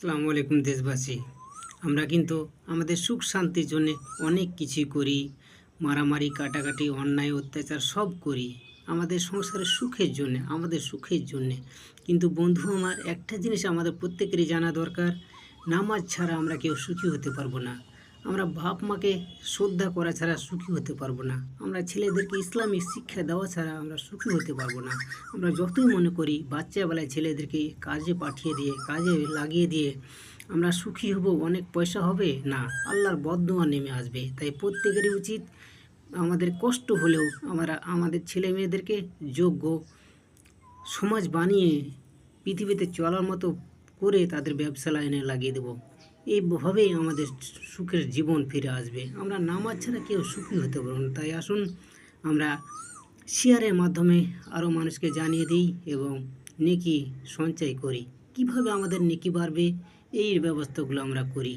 আসসালামু আলাইকুম দেশবাসী। আমরা কিন্তু আমাদের সুখ শান্তির জন্য অনেক কিছুই করি, মারামারি কাটাকাটি অন্যায় অত্যাচার সব করি আমাদের সংসারের সুখের জন্যে, আমাদের সুখের জন্যে। কিন্তু বন্ধু আমার, একটা জিনিস আমাদের প্রত্যেকেরই জানা দরকার, নামাজ ছাড়া আমরা কেউ সুখী হতে পারবো না। আমরা বাপ মাকে শ্রদ্ধা করা ছাড়া সুখী হতে পারবো না। আমরা ছেলেদেরকে ইসলামিক শিক্ষা দেওয়া ছাড়া আমরা সুখী হতে পারবো না। আমরা যতই মনে করি বাচ্চাবেলায় ছেলেদেরকে কাজে পাঠিয়ে দিয়ে, কাজে লাগিয়ে দিয়ে আমরা সুখী হব, অনেক পয়সা হবে, না, আল্লাহর বদদোয়া নেমে আসবে। তাই প্রত্যেকেরই উচিত আমাদের কষ্ট হলেও আমরা আমাদের ছেলে মেয়েদেরকে যোগ্য সমাজ বানিয়ে পৃথিবীতে চলার মতো করে তাদের ব্যবসা লাইনে লাগিয়ে দেব। এইভাবেই আমাদের সুখের জীবন ফিরে আসবে। আমরা নামাজ ছাড়া কেউ সুখী হতে পারবো না। তাই আসুন আমরা শেয়ারের মাধ্যমে আরও মানুষকে জানিয়ে দিই এবং নেকি সঞ্চয় করি। কিভাবে আমাদের নেকি বাড়বে এই ব্যবস্থাগুলো আমরা করি।